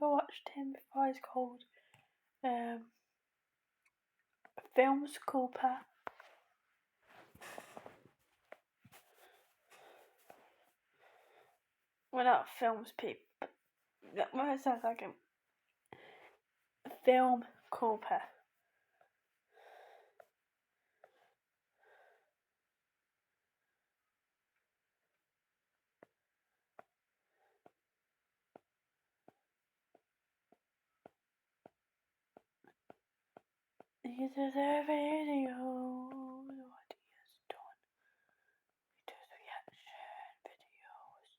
never watched him before. It's called Films Cooper. Well, not films people. What sounds like a film Cooper. These are the videos, what he has done. He does reaction videos.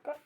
Gotcha.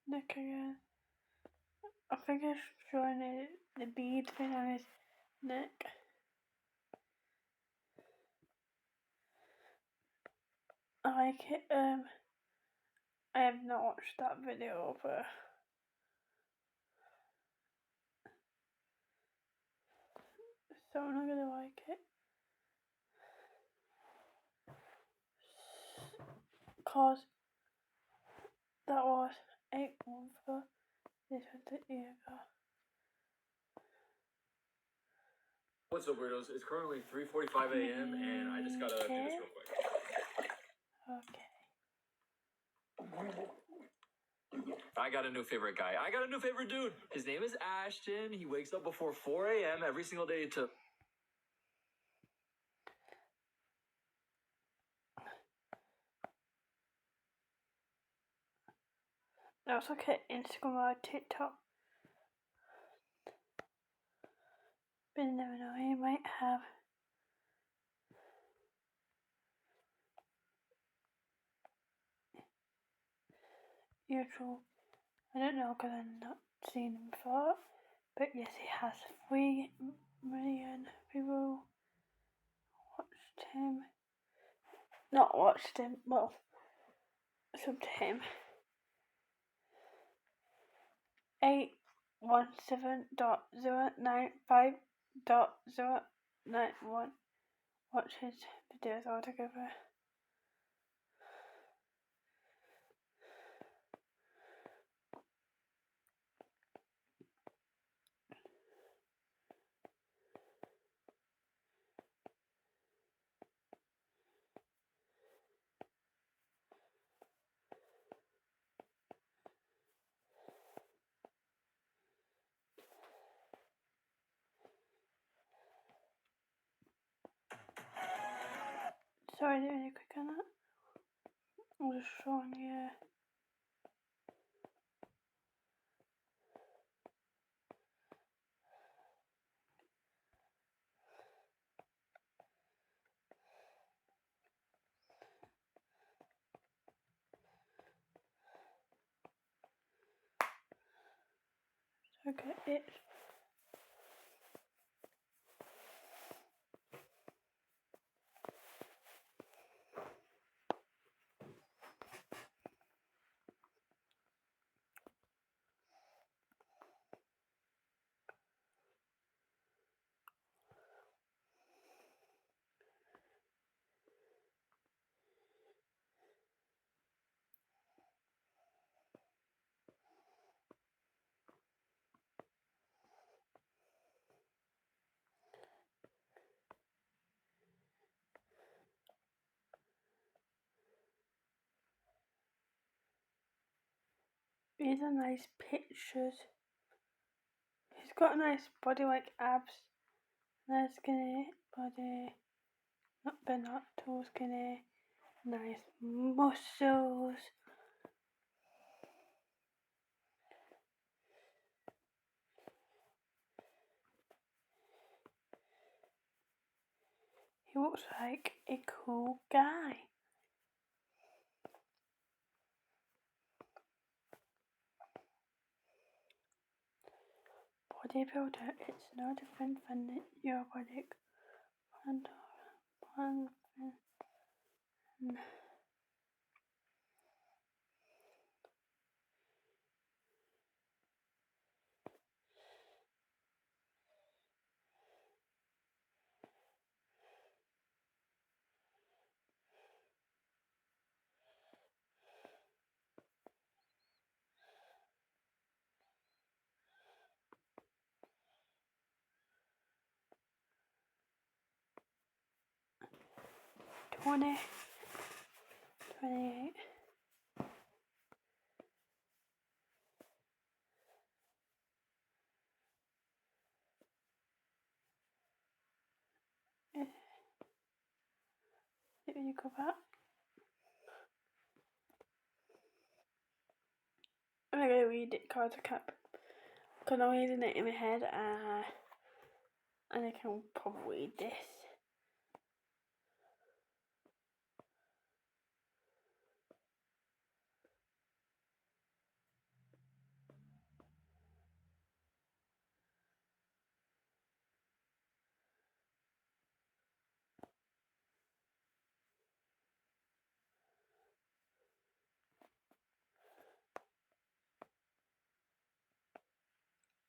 Neck again. I think it's showing the bead thing on his neck. I like it. I have not watched that video, but so I'm not gonna like it. Cause that was 8 months ago. This was a year ago. What's up, weirdos? It's currently 3:45 a.m. and I just gotta do this real quick. Okay. I got a new favorite guy. I got a new favorite dude. His name is Ashton. He wakes up before 4 a.m. every single day to... Let's look at Instagram or TikTok. But you never know, he might have YouTube. I don't know because I've not seen him before. But yes, he has 3 million people watched him. Not watched him, well, subbed to him. 817.095.091 watch his videos altogether. Sorry, I didn't really click on that. I'm just showing you. Okay, it's These are nice pictures. He's got a nice body, like abs. Nice skinny body. Not too skinny. Nice muscles. He looks like a cool guy. Bodybuilder, it's no different than your body. $20, $28. There you go back. I'm gonna read it because I'm reading it in my head, and I can probably read this.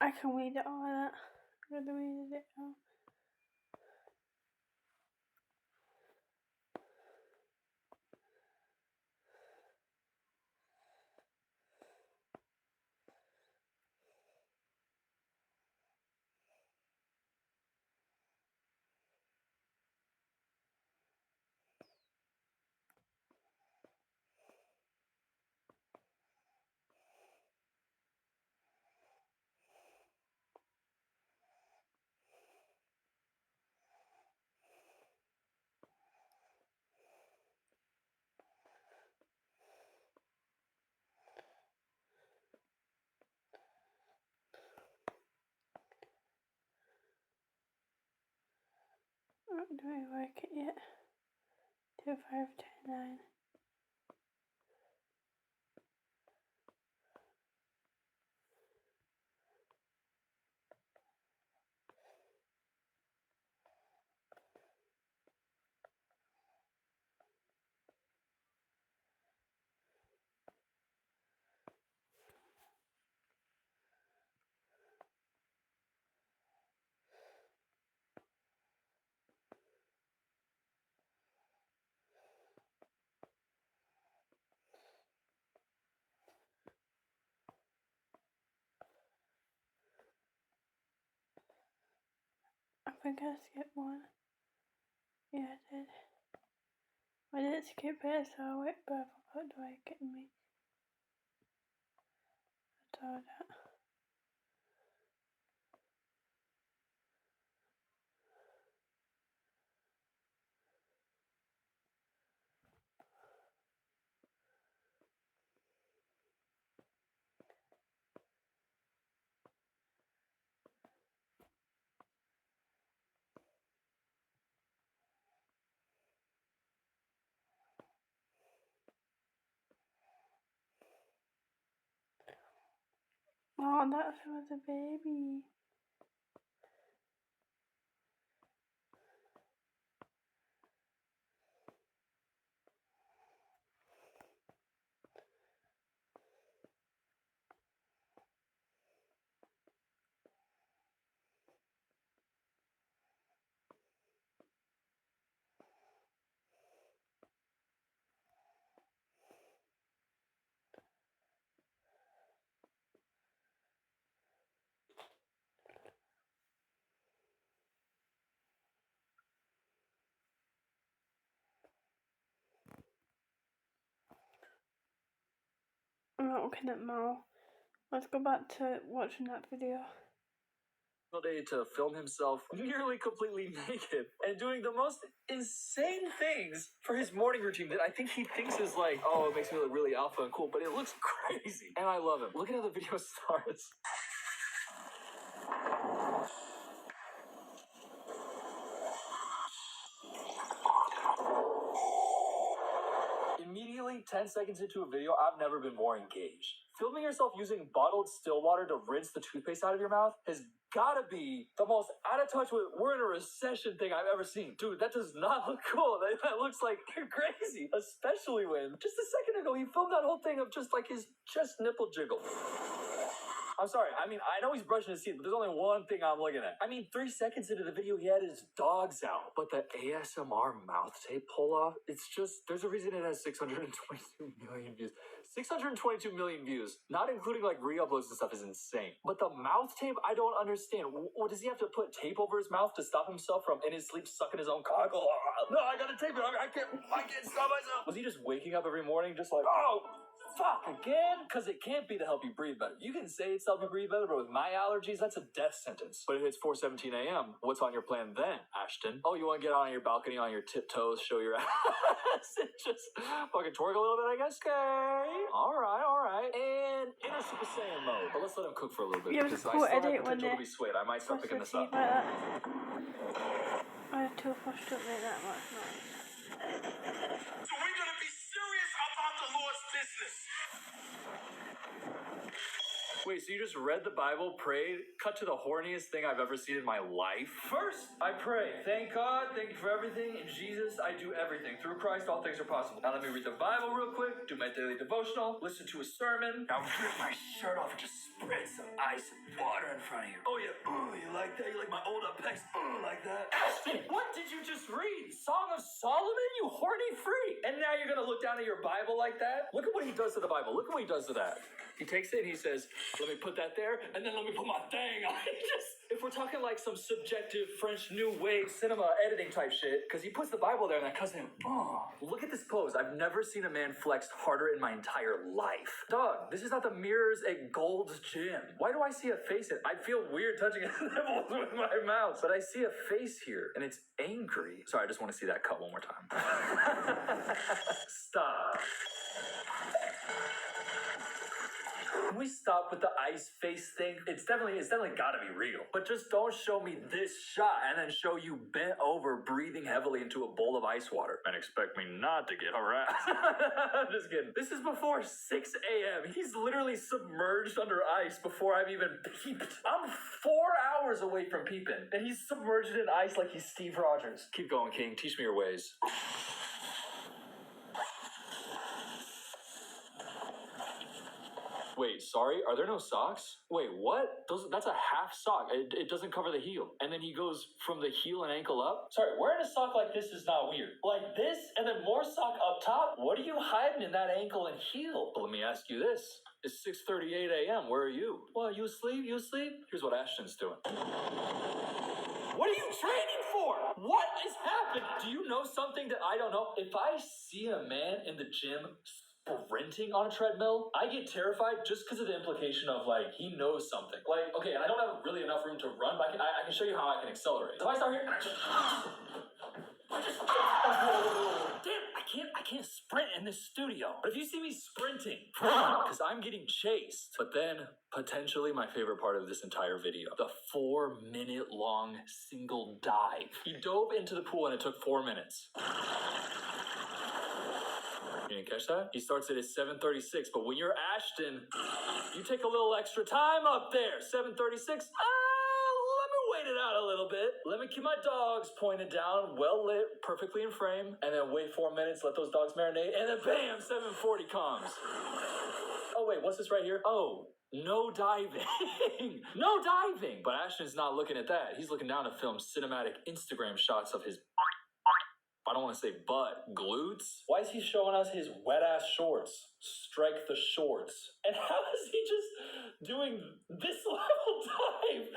I can read it all that. I'm gonna read it now. I don't really like it yet. 2529. I think I skipped one. Yeah, I did. I didn't skip it, I saw it, but I forgot to like it in me. I saw that. Oh, that was a baby. I'm not looking at Mal. Let's go back to watching that video. Day to film himself nearly completely naked and doing the most insane things for his morning routine that I think he thinks is like, oh, it makes me look really alpha and cool, but it looks crazy. And I love him. Look at how the video starts. Immediately 10 seconds into a video, I've never been more engaged. Filming yourself using bottled still water to rinse the toothpaste out of your mouth has gotta be the most out of touch with we're in a recession thing I've ever seen. Dude, that does not look cool. That looks like you're crazy. Especially when just a second ago he filmed that whole thing of just like his chest nipple jiggle. I'm sorry, I mean, I know he's brushing his teeth, but there's only one thing I'm looking at. I mean, 3 seconds into the video, he had his dogs out. But the ASMR mouth tape pull-off, it's just, there's a reason it has 622 million views. 622 million views, not including like re-uploads and stuff, is insane. But the mouth tape, I don't understand. What, does he have to put tape over his mouth to stop himself from, in his sleep, sucking his own cock? Oh, no, I gotta tape it, I can't stop myself. Was he just waking up every morning just like, oh, fuck, again? Because it can't be to help you breathe better. You can say it's to help you breathe better, but with my allergies, that's a death sentence. But if it's 4:17 a.m., what's on your plan then, Ashton? Oh, you want to get on your balcony on your tiptoes, show your ass, and just fucking twerk a little bit, I guess? Okay. All right. And enter Super Saiyan mode. But let's let him cook for a little bit. Yeah, it was a because cool I still edit have when potential they to be swayed. I might start brush picking their this teeth up. like that. My toothbrush don't make that much noise. So we're gonna be serious about the Lord's business. Wait, so you just read the Bible, prayed, cut to the horniest thing I've ever seen in my life? First, I pray. Thank God, thank you for everything. In Jesus, I do everything. Through Christ, all things are possible. Now let me read the Bible real quick, do my daily devotional, listen to a sermon. Now rip my shirt off and just spread some ice and water in front of you. Oh yeah, ooh, you like that? You like my old pecs? Ooh, like that? Ashton, what did you just read? Song of Solomon, you horny freak. And now you're gonna look down at your Bible like that? Look at what he does to the Bible. Look at what he does to that. He takes it and he says, let me put that there, and then let me put my thing on it. If we're talking like some subjective French New Wave cinema editing type shit, because he puts the Bible there and that cuts him. Oh, look at this pose. I've never seen a man flex harder in my entire life. Dog, this is not the mirrors at Gold's Gym. Why do I see a face in it? I feel weird touching his nipples with my mouth, but I see a face here, and it's angry. Sorry, I just want to see that cut one more time. Stop. Can we stop with the ice face thing? It's definitely gotta be real. But just don't show me this shot and then show you bent over breathing heavily into a bowl of ice water and expect me not to get harassed. I'm just kidding. This is before 6 a.m. He's literally submerged under ice before I've even peeped. I'm 4 hours away from peeping, and he's submerged in ice like he's Steve Rogers. Keep going, King. Teach me your ways. Wait, sorry, are there no socks? Wait, what? That's a half sock. It doesn't cover the heel. And then he goes from the heel and ankle up? Sorry, wearing a sock like this is not weird. Like this, and then more sock up top? What are you hiding in that ankle and heel? But let me ask you this. It's 6:38 a.m. Where are you? Well, you asleep? Here's what Ashton's doing. What are you training for? What is happening? Do you know something that I don't know? If I see a man in the gym sprinting on a treadmill, I get terrified just because of the implication of like he knows something. Like, okay, and I don't have really enough room to run, but I can show you how I can accelerate. So if I start here and I just damn, I can't sprint in this studio. But if you see me sprinting, because I'm getting chased. But then potentially my favorite part of this entire video, the 4-minute long single dive. He dove into the pool and it took 4 minutes. You didn't catch that? He starts it at 7:36, but when you're Ashton, you take a little extra time up there. 7:36, let me wait it out a little bit. Let me keep my dogs pointed down, well lit, perfectly in frame, and then wait 4 minutes, let those dogs marinate, and then bam, 7:40 comes. Oh wait, what's this right here? Oh, no diving. No diving. But Ashton's not looking at that. He's looking down to film cinematic Instagram shots of his I don't want to say butt, glutes. Why is he showing us his wet ass shorts? strike the shorts. And how is he just doing this level dive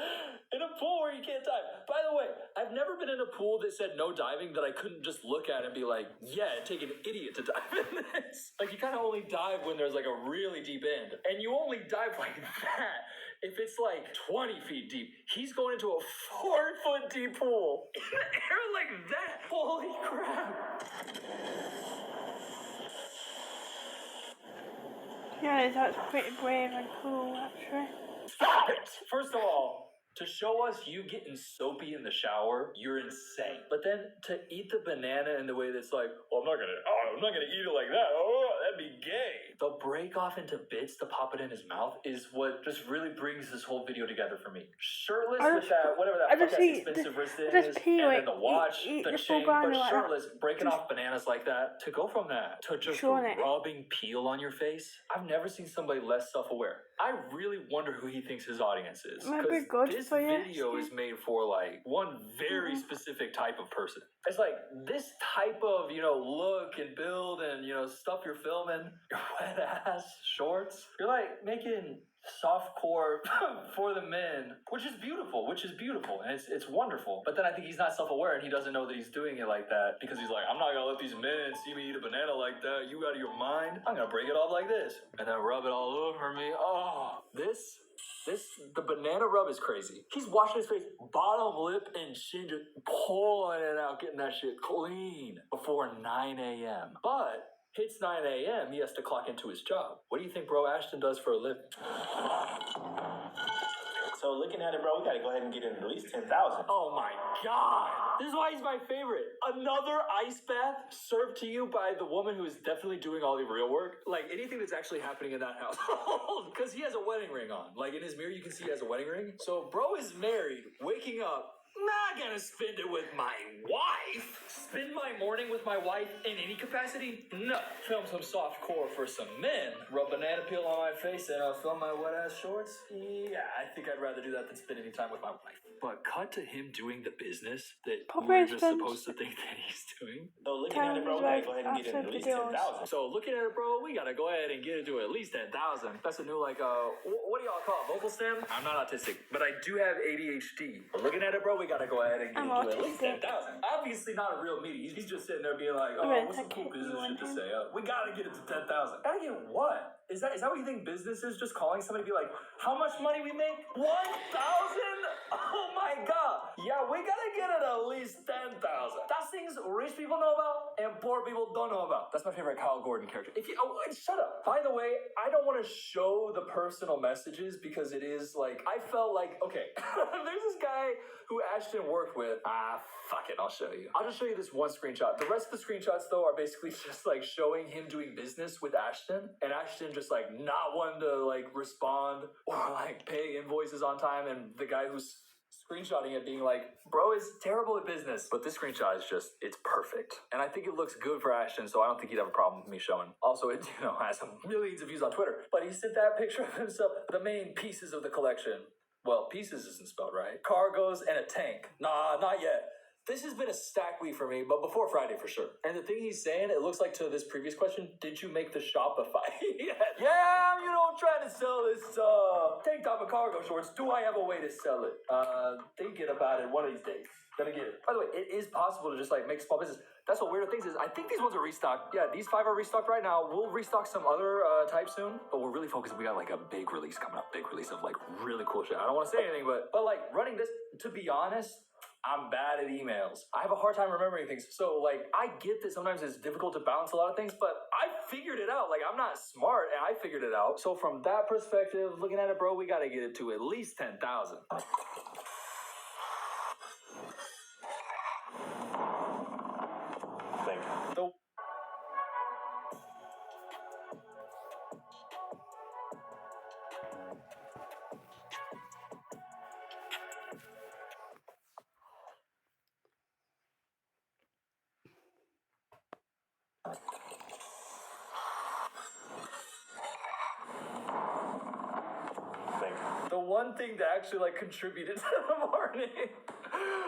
in a pool where you can't dive? By the way, I've never been in a pool that said no diving that I couldn't just look at and be like, yeah, it'd take an idiot to dive in this. Like, you kind of only dive when there's like a really deep end. And you only dive like that if it's like 20 feet deep. He's going into a 4-foot deep pool in the air like that. Holy crap. Yeah, that's pretty brave and cool, actually. Stop it! First of all, to show us you getting soapy in the shower, you're insane. But then to eat the banana in the way that's like, well, I'm not gonna eat it like that. Oh, that'd be gay. The break off into bits to pop it in his mouth is what just really brings this whole video together for me. Shirtless with that, whatever that expensive wrist is, and then the watch, the chain, but shirtless, breaking off bananas like that. To go from that to just rubbing peel on your face, I've never seen somebody less self-aware. I really wonder who he thinks his audience is. Because this video is made for like one very specific type of person. It's like this type of, look and build and, stuff you're filming, your wet ass shorts. You're like making softcore for the men, which is beautiful, and it's wonderful. But then I think he's not self-aware and he doesn't know that he's doing it like that because he's like, I'm not gonna let these men see me eat a banana like that. You out of your mind? I'm gonna break it off like this and then rub it all over me. Oh, the banana rub is crazy. He's washing his face, bottom lip and chin, just pulling it out, getting that shit clean before 9 a.m. But hits 9 a.m., he has to clock into his job. What do you think Bro Ashton does for a living? So looking at it, bro, we gotta go ahead and get in at least 10,000. Oh my God. This is why he's my favorite. Another ice bath served to you by the woman who is definitely doing all the real work. Like anything that's actually happening in that household. Because he has a wedding ring on. Like in his mirror, you can see he has a wedding ring. So bro is married, waking up. Not gonna spend it with my wife. Spend my morning with my wife in any capacity? No. Film some soft core for some men. Rub banana peel on my face and film my wet ass shorts? Yeah, I think I'd rather do that than spend any time with my wife. But cut to him doing the business that we're just supposed to think that he's doing. So looking at it, bro, we gotta go ahead and get in at least 10,000. So looking at it, bro, we gotta go ahead and get it to at least 10,000. That's a new what do y'all call it? Vocal stem? I'm not autistic, but I do have ADHD. But looking at it, bro, we gotta go ahead and get it to at least 10,000. Obviously not a real meaty. He's just sitting there being like, what's some cool business shit to say? We gotta get it to 10,000. Gotta get what? Is that what you think business is? Just calling somebody to be like, how much money we make? 1,000? Oh my God. Yeah, we gotta get it at least 10,000. That's things rich people know about and poor people don't know about. That's my favorite Kyle Gordon character. Shut up. By the way, I don't want to show the personal messages because it is like, I felt like, okay, there's this guy who Ashton worked with. Fuck it, I'll show you. I'll just show you this one screenshot. The rest of the screenshots, though, are basically just like showing him doing business with Ashton, and Ashton just like not wanting to like respond or like pay invoices on time, and the guy who's screenshotting it being like, bro is terrible at business. But this screenshot is just, it's perfect. And I think it looks good for Ashton, so I don't think he'd have a problem with me showing. Also, it, has millions of views on Twitter. But he sent that picture of himself, the main pieces of the collection. Well, pieces isn't spelled right. Cargoes and a tank. Nah, not yet. This has been a stack week for me, but before Friday for sure. And the thing he's saying, it looks like to this previous question, did you make the Shopify yet? Yeah, trying to sell this tank top and cargo shorts. Do I have a way to sell it? Thinking about it one of these days. Gonna get it. By the way, it is possible to just like make small business. That's what Weirder Things is. I think these ones are restocked. Yeah, these 5 are restocked right now. We'll restock some other types soon, but we're really focused. We got like a big release coming up. Big release of like really cool shit. I don't want to say anything, but like running this, to be honest, I'm bad at emails. I have a hard time remembering things. So like, I get that sometimes it's difficult to balance a lot of things, but I figured it out. Like, I'm not smart and I figured it out. So from that perspective, looking at it, bro, we got to get it to at least 10,000. The one thing that actually like contributed to the morning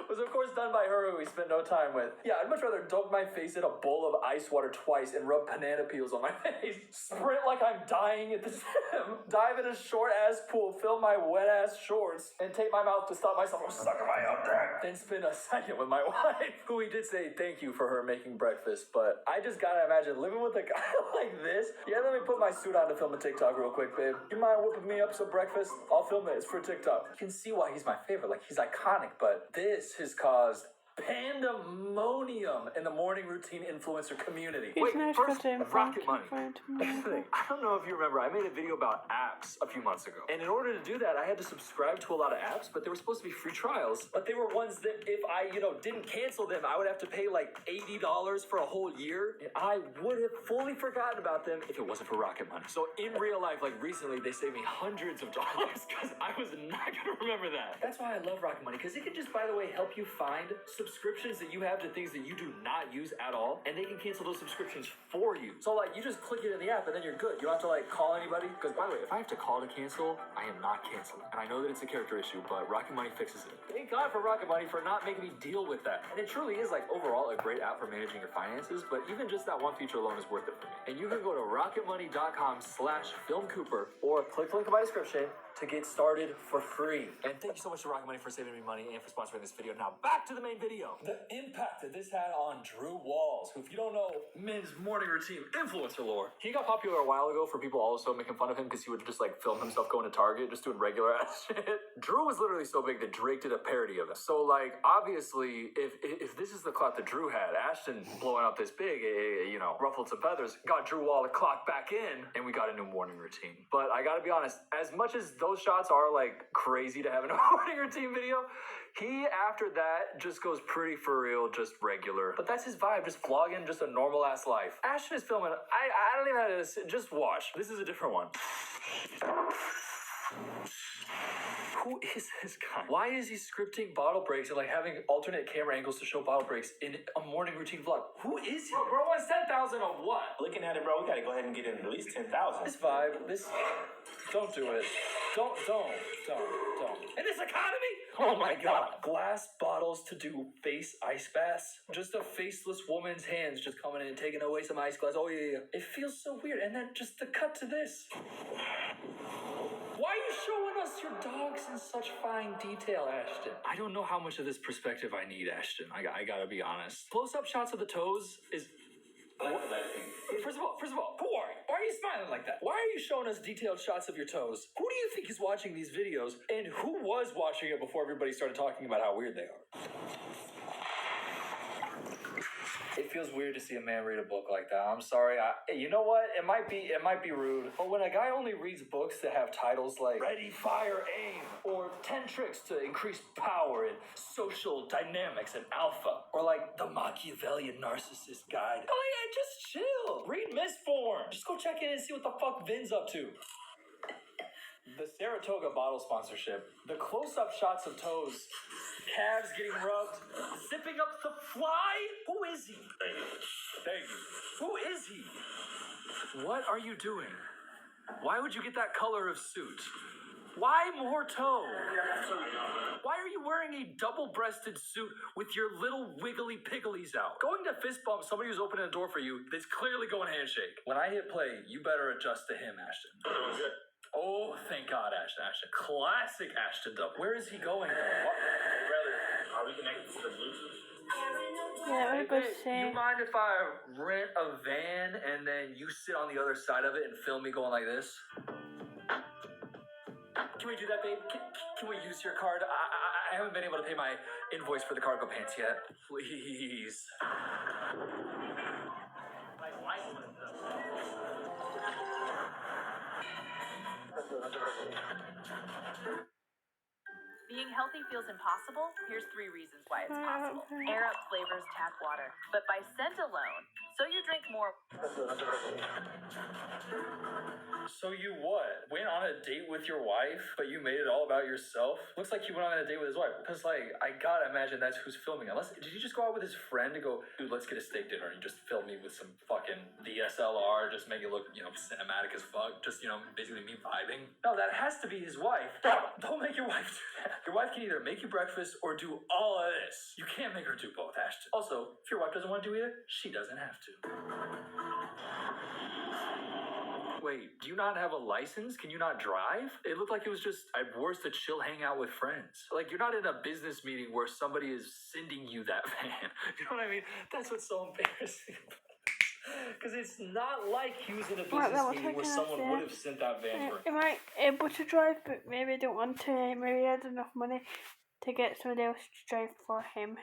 was of course done by her who we spent no time with. Yeah, I'd much rather dunk my face in a bowl of ice water twice and rub banana peels on my face, sprint like I'm dying at the gym, dive in a short-ass pool, fill my wet-ass shorts, and tape my mouth to stop myself from sucking my own dick, then spend a second with my wife, who we did say thank you for her making breakfast, but I just gotta imagine living with a guy like this. Yeah, let me put my suit on to film a TikTok real quick, babe. You mind whipping me up some breakfast? I'll film it. It's for TikTok. You can see why he's my favorite. Like, he's iconic, but this has caused pandemonium in the morning routine influencer community. It's nice first, for them. Rocket Thank Money. you for it. Here's the thing. I don't know if you remember, I made a video about apps a few months ago. And in order to do that, I had to subscribe to a lot of apps, but they were supposed to be free trials. But they were ones that if I, didn't cancel them, I would have to pay like $80 for a whole year. And I would have fully forgotten about them if it wasn't for Rocket Money. So in real life, like recently, they saved me hundreds of dollars because I was not going to remember that. That's why I love Rocket Money, because it can just, by the way, help you find subscriptions that you have to things that you do not use at all, and they can cancel those subscriptions for you. So like, you just click it in the app and then you're good. You don't have to like call anybody. Because by the way, if I have to call to cancel, I am not canceling. And I know that it's a character issue, but Rocket Money fixes it. Thank God for Rocket Money for not making me deal with that. And it truly is like overall a great app for managing your finances, but even just that one feature alone is worth it for me. And you can go to rocketmoney.com/filmcooper or click the link in my description to get started for free. And thank you so much to Rocket Money for saving me money and for sponsoring this video. Now back to the main video. The impact that this had on Drew Walls, who, if you don't know, men's morning routine influencer lore. He got popular a while ago for people also making fun of him because he would just like film himself going to Target, just doing regular ass shit. Drew was literally so big that Drake did a parody of it. So like, obviously, if this is the clout that Drew had, Ashton blowing up this big, ruffled some feathers, got Drew Wall to clock back in, and we got a new morning routine. But I gotta be honest, as much as those shots are like crazy to have in a morning routine video, he after that just goes pretty for real, just regular. But that's his vibe, just vlogging just a normal ass life. Ashton is filming, I don't even know how to say, just watch. This is a different one. Who is this guy? Why is he scripting bottle breaks and like having alternate camera angles to show bottle breaks in a morning routine vlog? Who is he? Bro wants 10,000 of what? Looking at it, bro, we gotta go ahead and get in at least 10,000. This vibe, don't do it. Don't. In this economy? Oh my God. Glass bottles to do face ice baths. Just a faceless woman's hands just coming in and taking away some ice glass. Oh yeah. It feels so weird. And then just the cut to this. Why are you showing us your dogs in such fine detail, Ashton? I don't know how much of this perspective I need, Ashton. I gotta be honest. Close-up shots of the toes is... First of all, who are you? Why are you smiling like that? Why are you showing us detailed shots of your toes? Who do you think is watching these videos? And who was watching it before everybody started talking about how weird they are? It feels weird to see a man read a book like that. I'm sorry. You know what? It might be rude. But when a guy only reads books that have titles like Ready, Fire, Aim, or 10 Tricks to Increase Power and Social Dynamics and Alpha, or like The Machiavellian Narcissist Guide, oh yeah, just chill. Read Mistborn. Just go check in and see what the fuck Vin's up to. The Saratoga bottle sponsorship, the close-up shots of toes, calves getting rubbed, zipping up the fly. Who is he? Thank you. Who is he? What are you doing? Why would you get that color of suit? Why more toe? Why are you wearing a double-breasted suit with your little wiggly pigglies out? Going to fist bump somebody who's opening a door for you that's clearly going handshake. When I hit play, you better adjust to him, Ashton. Oh, thank God, Ashton. Classic Ashton double. Where is he going, though? Are we connected to the Bluetooth? Yeah, Hey, I'm gonna babe, say. you mind if I rent a van and then you sit on the other side of it and film me going like this? Can we do that, babe? Can we use your card? I haven't been able to pay my invoice for the cargo pants yet. Please. Being healthy feels impossible? Here's 3 reasons why it's possible. Air Up flavors tap water, but by scent alone, so you drink more. So you what? Went on a date with your wife, but you made it all about yourself? Looks like you went on a date with his wife. Because, like, I gotta imagine that's who's filming. Unless, did he just go out with his friend to go, dude, let's get a steak dinner and just film me with some fucking DSLR, just make it look, you know, cinematic as fuck. Just, you know, basically me vibing. No, that has to be his wife. Don't make your wife do that. Your wife can either make you breakfast or do all of this. You can't make her do both, Ashton. Also, if your wife doesn't want to do either, she doesn't have to. Wait, do you not have a license? Can you not drive? It looked like it was just, at worst, a chill hangout with friends. Like, you're not in a business meeting where somebody is sending you that van. You know what I mean? That's what's so embarrassing. Because it's not like he was in a business meeting where someone would have sent that van for him. Am I able to drive, but maybe I don't want to. Maybe he had enough money to get somebody else to drive for him.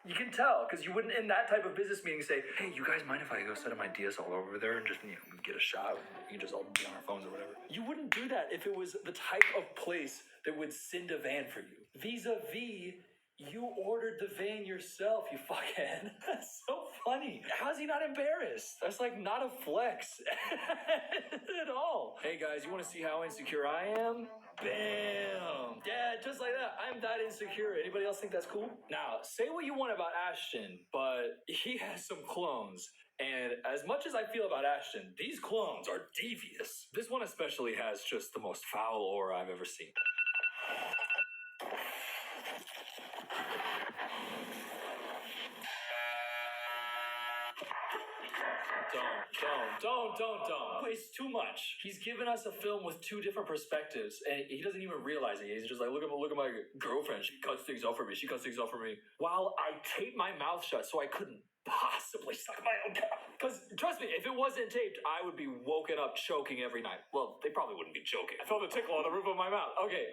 You can tell, because you wouldn't, in that type of business meeting, say, hey, you guys mind if I go set up my DSLR over there and just, you know, get a shot? We can just all be on our phones or whatever. You wouldn't do that if it was the type of place that would send a van for you. Vis-a-vis, you ordered the van yourself, you fuckhead. That's so funny. How's he not embarrassed? That's like not a flex at all. Hey guys, you want to see how insecure I am? Bam! Yeah, just like that. I'm that insecure. Anybody else think that's cool? Now, say what you want about Ashton, but he has some clones. And as much as I feel about Ashton, these clones are devious. This one especially has just the most foul aura I've ever seen. Don't. It's too much. He's given us a film with two different perspectives, and he doesn't even realize it. He's just like, look at my girlfriend. She cuts things off for me. While I taped my mouth shut so I couldn't possibly suck my own cock. Because, trust me, if it wasn't taped, I would be woken up choking every night. Well, they probably wouldn't be choking. I felt a tickle on the roof of my mouth. Okay.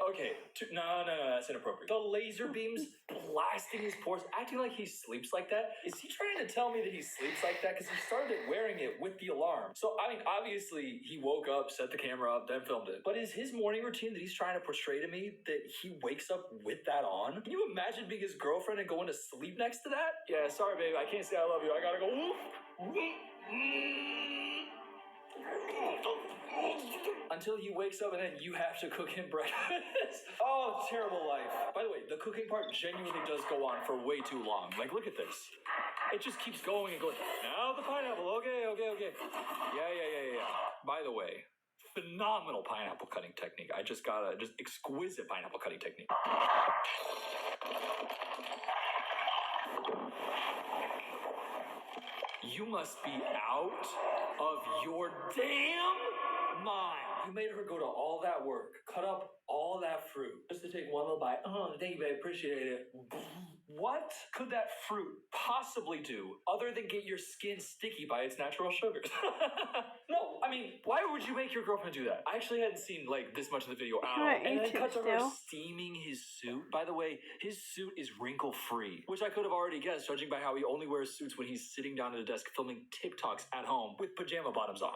No, that's inappropriate. The laser beams blasting his pores, acting like he sleeps like that. Is he trying to tell me that he sleeps like that? Because he started wearing it with the alarm. So, I mean, obviously, he woke up, set the camera up, then filmed it. But is his morning routine that he's trying to portray to me that he wakes up with that on? Can you imagine being his girlfriend and going to sleep next to that? Yeah, sorry, babe. I can't say I love you. I gotta go. Until he wakes up and then you have to cook him breakfast. Oh, terrible life. By the way, the cooking part genuinely does go on for way too long. Like, look at this. It just keeps going and going. Now the pineapple. Okay. Yeah. By the way, phenomenal pineapple cutting technique. I just got a exquisite pineapple cutting technique. You must be out of your damn mind. You made her go to all that work, cut up all that fruit, just to take one little bite. Oh, thank you, babe. Appreciate it. What could that fruit possibly do other than get your skin sticky by its natural sugars? No, I mean, why would you make your girlfriend do that? I actually hadn't seen, like, this much of the video out. And then cut to her steaming his suit. By the way, his suit is wrinkle-free, which I could have already guessed, judging by how he only wears suits when he's sitting down at a desk filming TikToks at home with pajama bottoms on.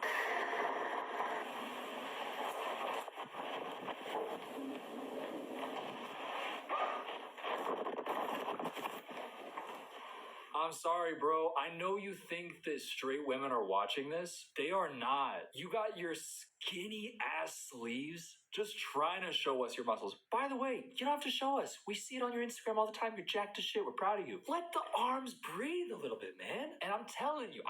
I'm sorry, bro. I know you think that straight women are watching this. They are not. You got your skinny ass sleeves just trying to show us your muscles. By the way, you don't have to show us. We see it on your Instagram all the time. You're jacked as shit. We're proud of you. Let the arms breathe a little bit, man. And I'm telling you,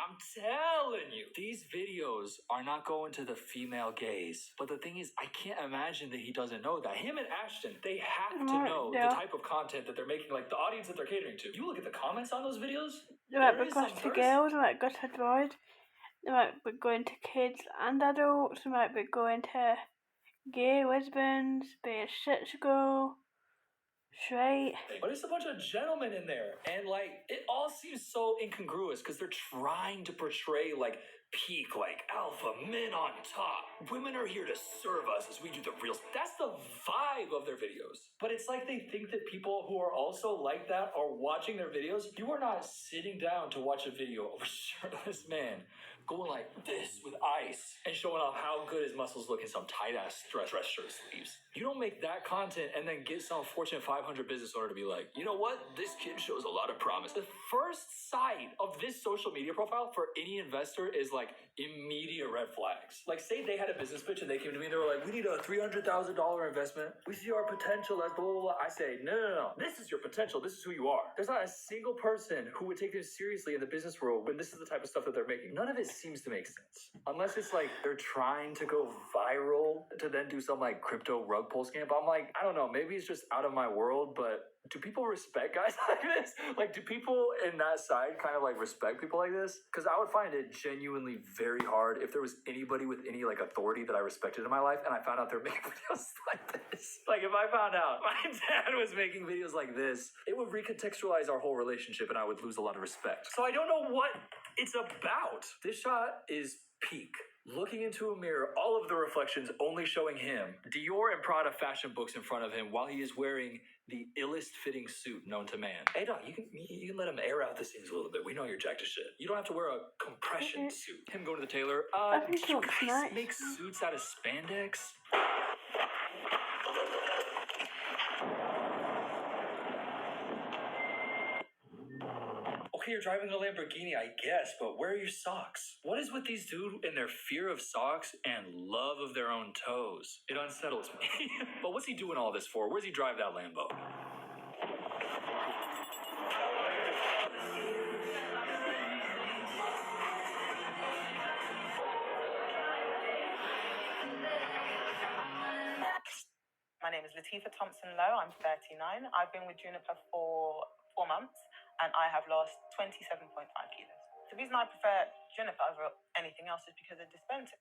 these videos are not going to the female gaze. But the thing is, I can't imagine that he doesn't know that. Him and Ashton, they have to know the type of content that they're making, like the audience that they're catering to. You look at the comments on those videos. They might be going to girls, they might go to boys, they might be going to kids and adults, they might be going to gay, lesbians, bisexual, straight. But it's a bunch of gentlemen in there. And, like, it all seems so incongruous because they're trying to portray, like, peak, like, alpha men on top. Women are here to serve us as we do the real. That's the vibe of their videos. But it's like they think that people who are also like that are watching their videos. You are not sitting down to watch a video of a shirtless man going like this with ice and showing off how good his muscles look in some tight-ass dress shirt sleeves. You don't make that content and then get some Fortune 500 business owner to be like, you know what? This kid shows a lot of promise. The first sight of this social media profile for any investor is like immediate red flags. Like, say they had a business pitch and they came to me and they were like, we need a $300,000 investment. We see our potential as blah, blah, blah. I say, no. This is your potential. This is who you are. There's not a single person who would take this seriously in the business world when this is the type of stuff that they're making. None of it seems to make sense. Unless it's like they're trying to go viral to then do some like crypto rug pull scam. But I'm like, I don't know, maybe it's just out of my world, but do people respect guys like this? Like, do people in that side kind of like respect people like this? Because I would find it genuinely very hard if there was anybody with any like authority that I respected in my life and I found out they're making videos like this. Like, if I found out my dad was making videos like this, it would recontextualize our whole relationship and I would lose a lot of respect. So I don't know what it's about. This shot is peak. Looking into a mirror, all of the reflections only showing him. Dior and Prada fashion books in front of him while he is wearing the illest fitting suit known to man. Hey dog, you can let him air out the seams a little bit. We know you're jacked to shit. You don't have to wear a compression suit. Him going to the tailor. I think Do you it's guys nice. make suits out of spandex? Okay, you're driving a Lamborghini, I guess, but where are your socks? What is with these dudes and their fear of socks and love of their own toes? It unsettles me. But what's he doing all this for? Where's he drive that Lambo? My name is Latifa Thompson Lowe. I'm 39. I've been with Juniper for 4 months and I have lost 27.5 kilos. The reason I prefer Juniper over anything else is because of dispensing.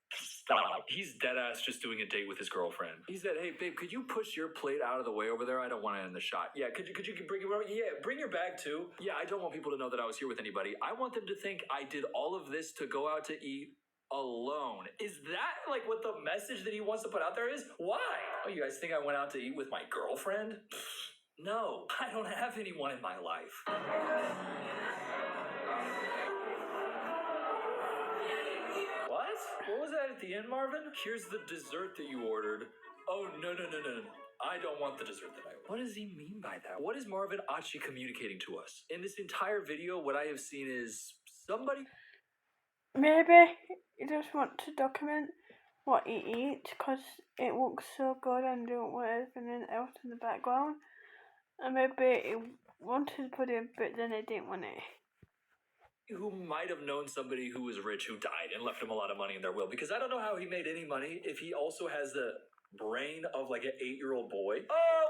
He's dead ass just doing a date with his girlfriend. He said, hey babe, could you push your plate out of the way over there? I don't want it in the shot. Yeah, could you bring your bring your bag too? Yeah, I don't want people to know that I was here with anybody. I want them to think I did all of this to go out to eat alone. Is that like what the message that he wants to put out there is? Why? Oh, you guys think I went out to eat with my girlfriend? No, I don't have anyone in my life. What? What was that at the end, Marvin? Here's the dessert that you ordered. Oh, no. I don't want the dessert that I ordered. What does he mean by that? What is Marvin actually communicating to us? In this entire video, what I have seen is somebody... Maybe you just want to document what he eats because it looks so good and don't want anything else in the background. And maybe he wanted to put it, but then he didn't want it. Who might have known somebody who was rich who died and left him a lot of money in their will. Because I don't know how he made any money if he also has the brain of like an 8-year-old boy.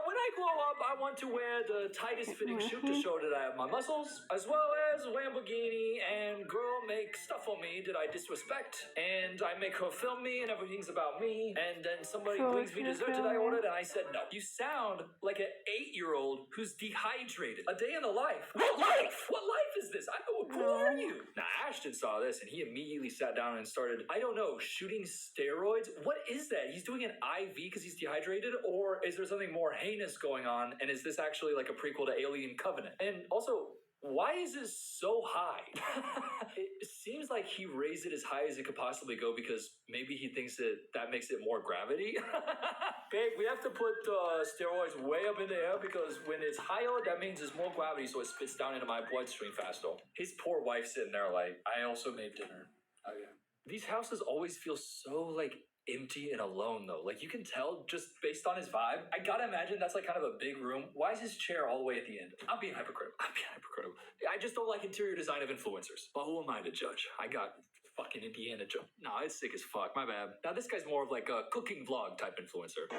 When I grow up, I want to wear the tightest fitting suit to show that I have my muscles, as well as Lamborghini, and girl make stuff for me that I disrespect, and I make her film me, and everything's about me, and then somebody brings me dessert that I ordered, and I said no. You sound like an 8-year-old who's dehydrated. A day in the life. What life? What life is this? Who are you? Now, Ashton saw this, and he immediately sat down and started, I don't know, shooting steroids? What is that? He's doing an IV because he's dehydrated, or is there something more heinous going on, and is this actually like a prequel to Alien Covenant? And also, why is this so high? It seems like he raised it as high as it could possibly go because maybe he thinks that makes it more gravity. Babe, we have to put steroids way up in the air because when it's higher, that means there's more gravity, so it spits down into my bloodstream faster. His poor wife sitting there like, I also made dinner. Oh yeah. These houses always feel so like empty and alone though. Like you can tell just based on his vibe. I gotta imagine that's like kind of a big room. Why is his chair all the way at the end? I'm being hypocritical. I just don't like interior design of influencers. But who am I to judge? I got fucking Indiana Jones. Nah, it's sick as fuck. My bad. Now this guy's more of like a cooking vlog type influencer.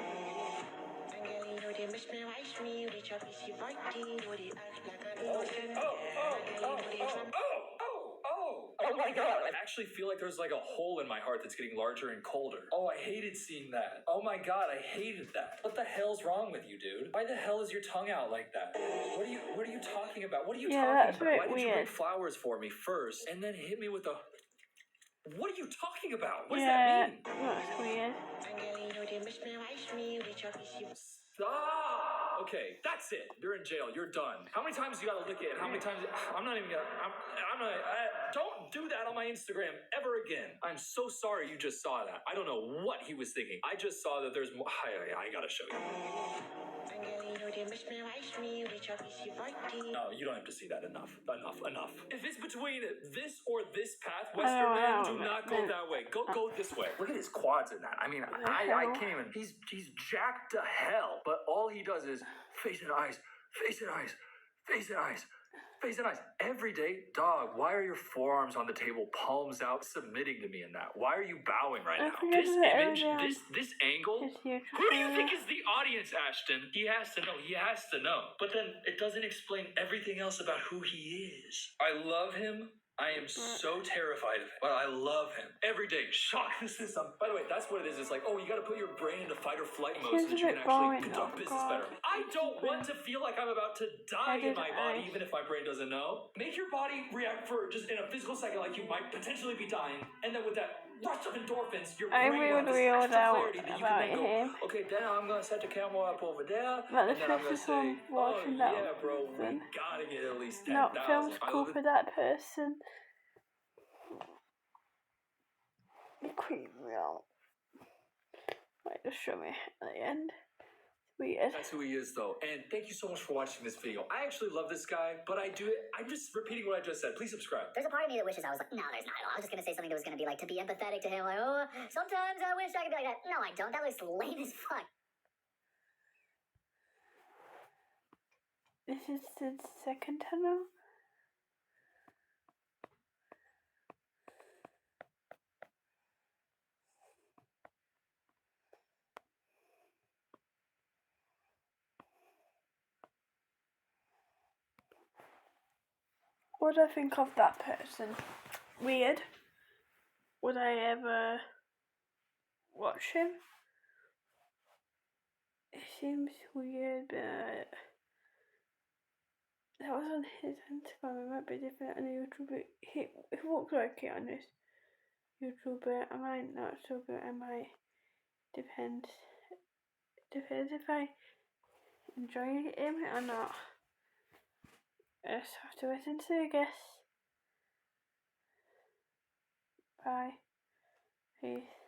Oh my god! I actually feel like there's like a hole in my heart that's getting larger and colder. Oh, I hated seeing that. Oh my god, I hated that. What the hell's wrong with you, dude? Why the hell is your tongue out like that? What are you talking about? What are you talking about? Why did you bring flowers for me first and then hit me with a... What are you talking about? What does that mean? That's weird. Stop! Okay, that's it. You're in jail. You're done. How many times you gotta lick it? And how many times... I'm not even gonna... don't do that on my Instagram ever again. I'm so sorry you just saw that. I don't know what he was thinking. I just saw that there's more... I gotta show you. No, you don't have to see that. Enough. If it's between this or this path, Western man, do not go that way. Go this way. Look at his quads in that. I mean, I can't even. He's jacked to hell. But all he does is face and eyes, face and eyes, face and eyes. Face and eyes. Every day, dog, why are your forearms on the table, palms out, submitting to me in that? Why are you bowing right now? This image, this angle, who do you think is the audience, Ashton? He has to know. But then it doesn't explain everything else about who he is. I love him. I am so terrified of him, but I love him. Every day, shock the system. By the way, that's what it is. It's like, oh, you gotta put your brain into fight or flight mode so that you can actually conduct business better. I don't want to feel like I'm about to die in my body, even if my brain doesn't know. Make your body react for just in a physical second like you might potentially be dying, and then with that rush of endorphins, your brain will have this extra clarity that you can then go, okay, then I'm gonna set the camera up over there, and then I'm gonna say, oh yeah, bro, we gotta get at least 10,000. Not films cool for that person. It creeped me out. Might just show me at the end. Weird. That's who he is, though. And thank you so much for watching this video. I actually love this guy, but I'm just repeating what I just said. Please subscribe. There's a part of me that wishes I was like, no, there's not at all. I was just gonna say something that was gonna be like, to be empathetic to him, like, oh, sometimes I wish I could be like that. No, I don't. That looks lame as fuck. This is the second tunnel. What do I think of that person? Weird. Would I ever watch him? It seems weird, but that was on his Instagram. It might be different on YouTube. He looks like it on his YouTuber. I might not so good. I might depends if I enjoy him or not. I just have to wait and see, I guess. Bye. Peace.